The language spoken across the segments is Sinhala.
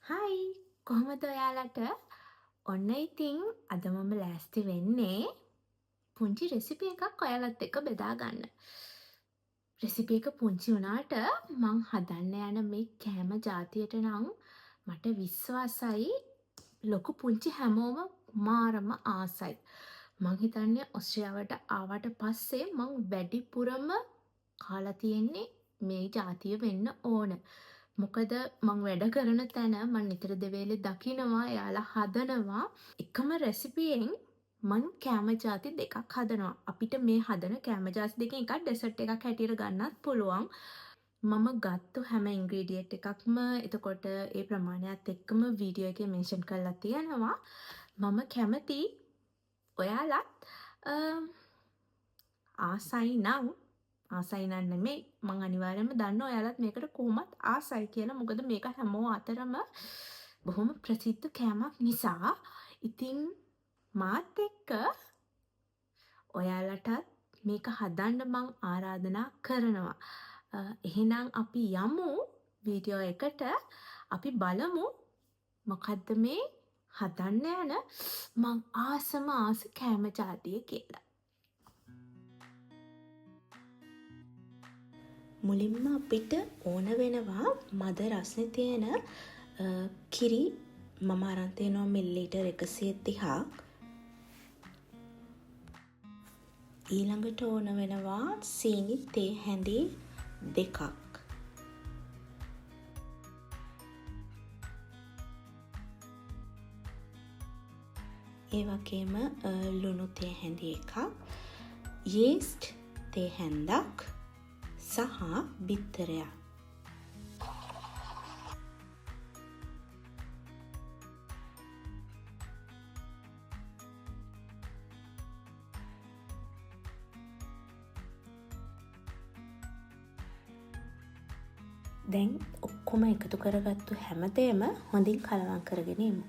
හයි කොහොමද ඔයාලට ඔන්න ඉතින් අද මම ලෑස්ති වෙන්නේ පුංචි රෙසිපි එකක් ඔයාලත් එක්ක බෙදා ගන්න. රෙසිපි එක පුංචි වුණාට මං හදන්න යන මේ කෑම ජාතියට නම් මට විශ්වාසයි ලොකු පුංචි හැමෝම මාරම ආසයි. මං හිතන්නේ ඔස්ට්‍රේලියාවට ආවට පස්සේ මං වැඩිපුරම කාලා තියෙන්නේ මේ ජාතිය වෙන්න ඕන. මොකද මං වැඩ කරන තැන මං නිතර දෙවේලේ දකිනවා එයාලා හදනවා එකම රෙසිපියෙන් මං කෑම ජාති දෙකක් හදනවා. අපිට මේ හදන කෑම ජාති දෙකෙන් එකක් ඩෙසර්ට් එකක් හැටියට ගන්නත් පුළුවන්. මම ගත්තු හැම ඉන්ග්‍රීඩියන්ට් එකක්ම එතකොට ඒ ප්‍රමාණයත් එක්කම වීඩියෝ එකේ මෙන්ෂන් කරලා තියෙනවා. මම කැමති ඔයාලත් ආසයි නම් නෙමෙයි මං අනිවාර්යයෙන්ම දන්නවා ඔයාලත් මේකට කොහොමත් ආසයි කියලා. මොකද මේක හැමෝ අතරම බොහොම ප්‍රසිද්ධ කෑමක් නිසා. ඉතින් මාත් එක්ක ඔයාලටත් මේක හදන්න මං ආරාධනා කරනවා. එහෙනම් අපි යමු වීඩියෝ එකට. අපි බලමු මොකද්ද මේ හදන්න යන මං ආසම කෑම ජාතිය කියලා. මුලින්ම අපිට ඕන වෙනවා මද රස්නේ තියෙන කිරි. මම අරන් තියෙනවා මිලිලීටර් 130ක්. ඊළඟට ඕන වෙනවා සීනි තේ හැඳි 2ක්. ඒ වගේම ලුණු තේ හැඳි 1ක්, යීස්ට් තේ හැන්දක් සහ බිත්තරයක්. දැන් ඔක්කොම එකතු කරගත්තු හැමදේම හොඳින් කලවම් කරගෙන ඉමු.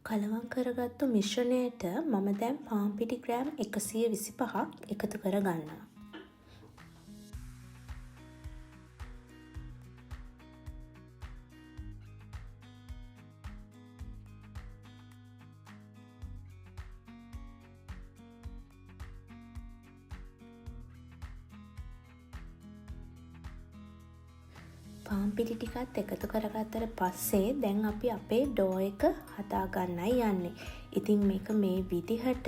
කලවම් කරගත්තු මිශ්‍රණයට මම දැන් පාන් පිටි ග්‍රෑම් 125ක් එකතු කරගන්නවා. පාන් පිටි ටිකත් එකතු කරගත්තට පස්සේ දැන් අපි අපේ ඩෝ එක හදාගන්නයි යන්නේ. ඉතින් මේක මේ විදිහට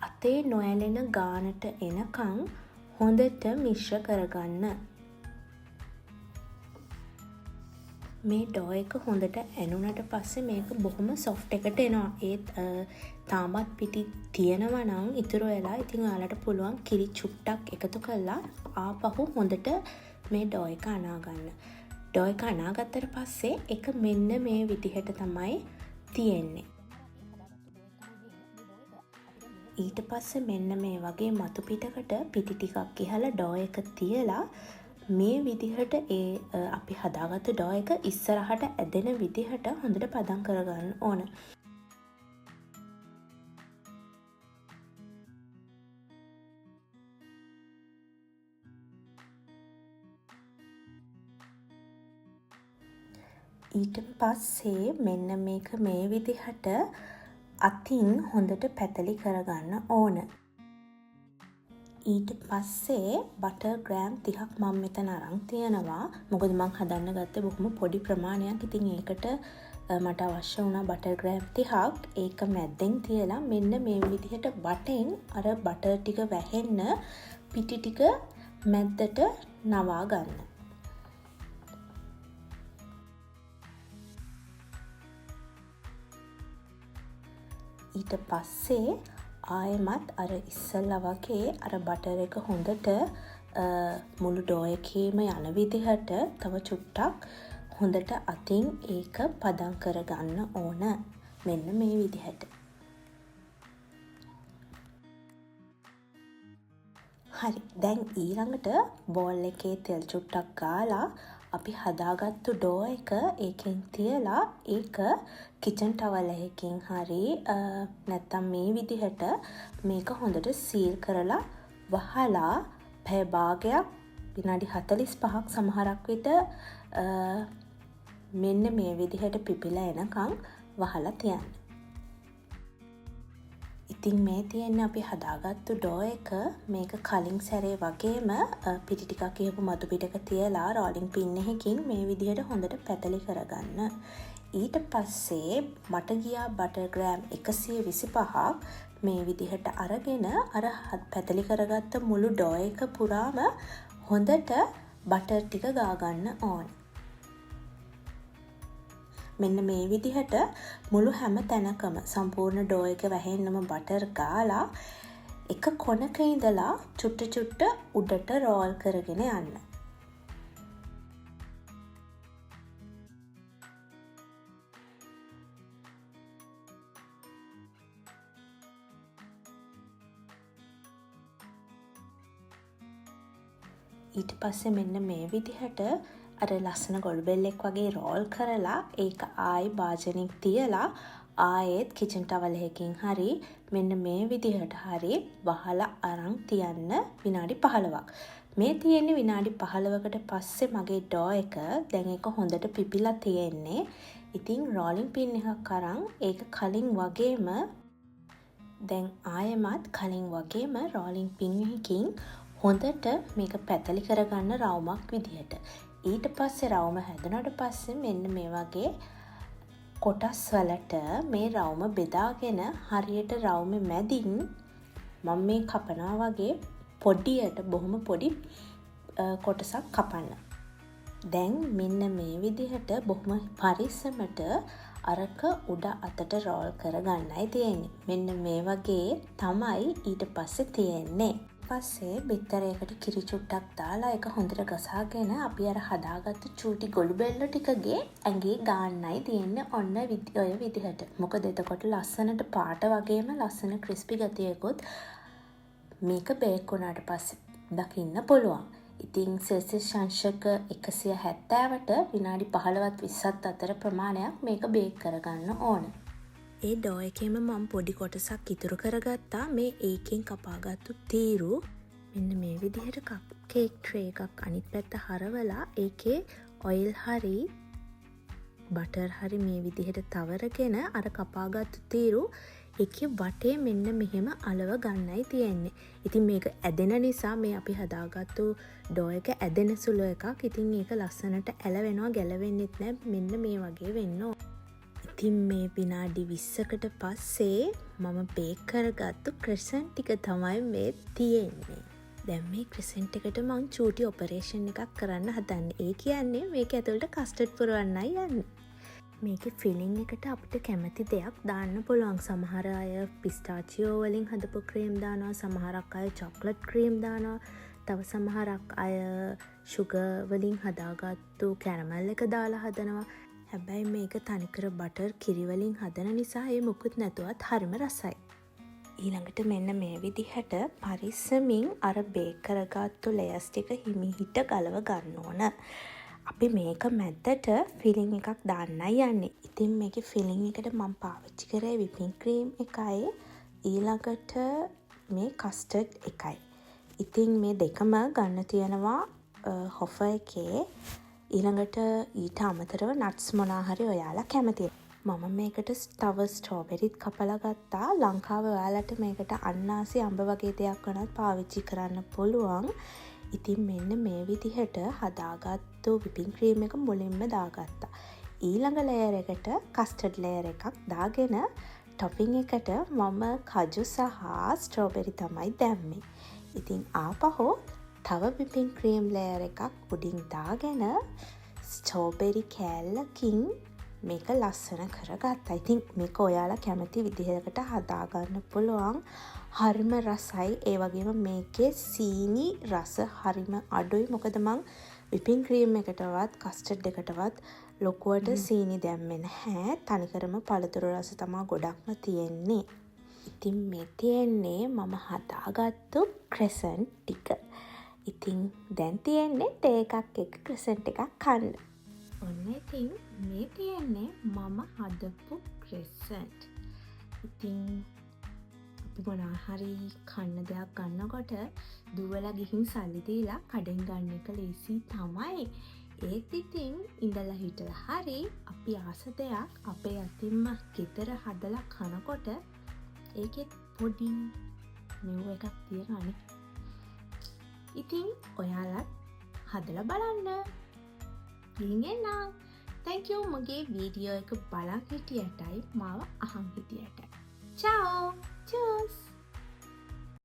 අතේ නොඇලෙන ගානට එනකන් හොඳට මිශ්‍ර කරගන්න. මේ ඩෝ එක හොඳට ඇනුනට පස්සේ මේක බොහොම සොෆ්ට් එකට එනවා. ඒත් තාමත් පිටි තියෙනවා නම් ඉතුරු වෙලා ඉතින් ඔයාලට පුළුවන් කිරි චුට්ටක් එකතු කරලා ආපහු හොඳට මේ ඩෝ එක අනා ගන්න. ඩෝ එක අනාගත්තට පස්සේ එක මෙන්න මේ විදිහට තමයි තියෙන්නේ. ඊට පස්සේ මෙන්න මේ වගේ මතු පිටකට පිටි ටිකක් ඉහලා ඩෝ එක තියලා මේ විදිහට අපි හදාගත්තු ඩෝ එක ඉස්සරහට ඇදෙන විදිහට හොඳට පදම් කරගන්න ඕන. ඊට පස්සේ මෙන්න මේක මේ විදිහට අතින් හොඳට පැතලි කරගන්න ඕන. ඊට පස්සේ බටර් ග්‍රෑම් 30ක් මම මෙතන අරන් තියනවා. මොකද මං හදන්න ගත්තේ බොහොම පොඩි ප්‍රමාණයක්. ඉතින් ඒකට මට අවශ්‍ය වුණා බටර් ග්‍රෑම් 30ක්. ඒක මැද්දෙන් තියලා මෙන්න මේ විදිහට වටෙන් අර බටර් ටික වැහෙන්න පිටි ටික මැද්දට නවා ගන්න. ඊට පස්සේ ආයෙමත් අර ඉස්සල්ලා වගේ අර බටර් එක හොඳට මුළු ඩෝ එකේම යන විදිහට තව චුට්ටක් හොඳට අතින් ඒක පදම් කරගන්න ඕන. මෙන්න මේ විදිහට. හරි. දැන් ඊළඟට බෝල් එකේ තෙල් චුට්ටක් ගාලා අපි හදාගත්තු ඩෝ එක ඒකෙන් තියලා ඒක කිචන් ටවල් එකකින් හරි නැත්තම් මේ විදිහට මේක හොඳට සීල් කරලා වහලා පැය භාගයක් විනාඩි 45ක් සමහරක් විට මෙන්න මේ විදිහට පිපිලා එනකන් වහලා තියන්න. ඉතින් මේ තියෙන්නේ අපි හදාගත්තු ඩෝ එක. මේක කලින් සැරේ වගේම පිටි ටිකක් එහෙම මතු පිටක තියලා රෝලින් පින් එකකින් මේ විදිහට හොඳට පැතලි කරගන්න. ඊට පස්සේ මට ගියා බටර් ග්‍රෑම් 125ක් මේ විදිහට අරගෙන අර පැතලි කරගත්ත මුළු ඩෝ එක පුරාම හොඳට බටර් ටික ගා ගන්න ඕන. මෙන්න මේ විදිහට මුළු හැම තැනකම සම්පූර්ණ ඩෝ එක වැහෙන්නම බටර් ගාලා එක කොනක ඉඳලා චුට්ට චුට්ට උඩට රෝල් කරගෙන යන්න. ඊට පස්සේ මෙන්න මේ විදිහට අර ලස්සන ගොළු බෙල්ලෙක් වගේ රෝල් කරලා ඒක ආයි භාජනෙක තියලා ආයෙත් කිචන් ටවල් එකකින් හරි මෙන්න මේ විදිහට හරි වහලා අරන් තියන්න විනාඩි 15ක්. මේ තියෙන්නේ විනාඩි 15කට පස්සේ මගේ ඩෝ එක දැන් ඒක හොඳට පිපිලා තියෙන්නේ. ඉතින් රෝලින් පින් එකක් අරන් ඒක කලින් වගේම දැන් ආයෙමත් කලින් වගේම රෝලින් පින් එකකින් හොඳට මේක පැතලි කරගන්න රවුමක් විදිහට. ඊට පස්සේ රවුම හැදුනට පස්සේ මෙන්න මේ වගේ කොටස් වලට මේ රවුම බෙදාගෙන හරියට රවුමේ මැදින් මම මේ කපනවා වගේ පොඩියට බොහොම පොඩි කොටසක් කපන්න. දැන් මෙන්න මේ විදිහට බොහොම පරිස්සමට අරක උඩ අතට රෝල් කරගන්නයි තියෙන්නේ. මෙන්න මේ වගේ තමයි ඊට පස්සේ තියෙන්නේ. පස්සේ බිත්තරයකට කිරි චුට්ටක් දාලා ඒක හොඳට ගසාගෙන අපි අර හදාගත්තු චූටි ගොළු බෙල්ල ටිකගේ ඇඟේ ගාන්නයි තියෙන්නේ ඔන්න ඔය විදිහට. මොකද එතකොට ලස්සනට පාට වගේම ලස්සන ක්‍රිස්පි ගතියකුත් මේක බේක් වුණාට පස්සේ දකින්න පුළුවන්. ඉතින් සෙල්සියස් අංශක 170ට විනාඩි 15ත් 20ත් අතර ප්‍රමාණයක් මේක බේක් කරගන්න ඕන. ඒ ඩෝ එකේම මම පොඩි කොටසක් ඉතුරු කරගත්තා. මේ ඒකෙන් කපාගත්තු තීරු මෙන්න මේ විදිහට කප් කේක් ට්‍රේ එකක් අනිත් පැත්ත හරවලා ඒකේ ඔයිල් හරි බටර් හරි මේ විදිහට තවරගෙන අර කපාගත්තු තීරු ඒකේ වටේ මෙන්න මෙහෙම අලව ගන්නයි තියෙන්නේ. ඉතින් මේක ඇදෙන නිසා මේ අපි හදාගත්තු ඩෝ එක ඇදෙන සුළු එකක්. ඉතින් ඒක ලස්සනට ඇලවෙනවා ගැලවෙන්නෙත් නෑ. මෙන්න මේ වගේ වෙන්න ඕන. ඉතින් මේ විනාඩි 20කට පස්සේ මම බේක් කරගත්තු ක්‍රසන්ට් ටික තමයි මේ තියෙන්නේ. දැන් මේ ක්‍රසන්ට් එකට මං චූටි ඔපරේෂන් එකක් කරන්න හදන්නේ. ඒ කියන්නේ මේක ඇතුළට කස්ටර්ඩ් පුරවන්නයි යන්නේ. මේකේ ෆිලිං එකට අපිට කැමති දෙයක් දාන්න පුළුවන්. සමහර අය පිස්ටාචියෝ වලින් හදපු ක්‍රීම් දානවා, සමහරක් අය චොක්ලට් ක්‍රීම් දානවා, තව සමහරක් අය සුගර් වලින් හදාගත්තු කැරමල් එක දාලා හදනවා. හැබැයි මේක තනිකර බටර් කිරි වලින් හදන නිසා ඒ මුකුත් නැතුවත් හරිම රසයි. ඊළඟට මෙන්න මේ විදිහට පරිස්සමින් අර බේක් කරගත්තු ලේයර්ස් ටික හිමිහිට ගලව ගන්න ඕන. අපි මේක මැද්දට ෆිලිං එකක් දාන්නයි යන්නේ. ඉතින් මේකේ ෆිලිං එකට මම පාවිච්චි කරේ විපින් ක්‍රීම් එකයි ඊළඟට මේ කස්ටර්ඩ් එකයි. ඉතින් මේ දෙකම ගන්න තියෙනවා හොෆර් එකේ. ඊළඟට ඊට අමතරව නට්ස් මොනා හරි ඔයාලා කැමතිද? මම මේකට තව ස්ට්‍රෝබෙරිත් කපලා ගත්තා. ලංකාවේ ඔයාලට මේකට අන්නාසි අඹ වගේ දෙයක් වුණත් පාවිච්චි කරන්න පුළුවන්. ඉතින් මෙන්න මේ විදිහට හදාගත්තු විපින් ක්‍රීම් එක මුලින්ම දාගත්තා. ඊළඟ ලේයර් එකට කස්ටර්ඩ් ලේයර් එකක් දාගෙන ටොපින් එකට මම කජු සහ ස්ට්‍රෝබෙරි තමයි දැම්මේ. ඉතින් ආපහු තව විපින් ක්‍රීම් ලේයර් එකක් උඩින් දාගෙන ස්ට්‍රෝබෙරි කෑල්ලකින් මේක ලස්සන කරගත්තා. ඉතින් මේක ඔයාලා කැමති විදිහකට හදාගන්න පුළුවන්. හරිම රසයි. ඒ වගේම මේකේ සීනි රස හරිම අඩුයි. මොකද මං විපින් ක්‍රීම් එකටවත් කස්ටර්ඩ් එකටවත් ලොකුවට සීනි දැම්මේ නැහැ. තනිකරම පළතුරු රස තමයි ගොඩක්ම තියෙන්නේ. ඉතින් මේ තියෙන්නේ මම හදාගත්තු ක්‍රසන්ට් ටික. ඉතින් දැන් තියෙන්නේ තේ එකක් එක ක්‍රසන්ට් එකක් කන්න. ඔන්න ඉතින් මේ තියෙන්නේ මම හදපු ක්‍රසන්ට්. ඉතින් අපි මොනවා හරි කන්න දෙයක් ගන්නකොට දුවලා ගිහින් සල්ලි දීලා කඩෙන් ගන්න එක ලේසි තමයි. ඒත් ඉතින් ඉඳලා හිටලා හරි අපි ආස දෙයක් අපේ අතින්ම ගෙදර හදලා කනකොට ඒකෙත් පොඩි මෙව් එකක් තියෙනවානේ. ඉතින් ඔයාලත් හදලා බලන්න. ගිහින් එන්න. Thank you මගේ වීඩියෝ එක බලන් හිටියටයි මාව අහන් හිටියටයි. Ciao! Tschüss!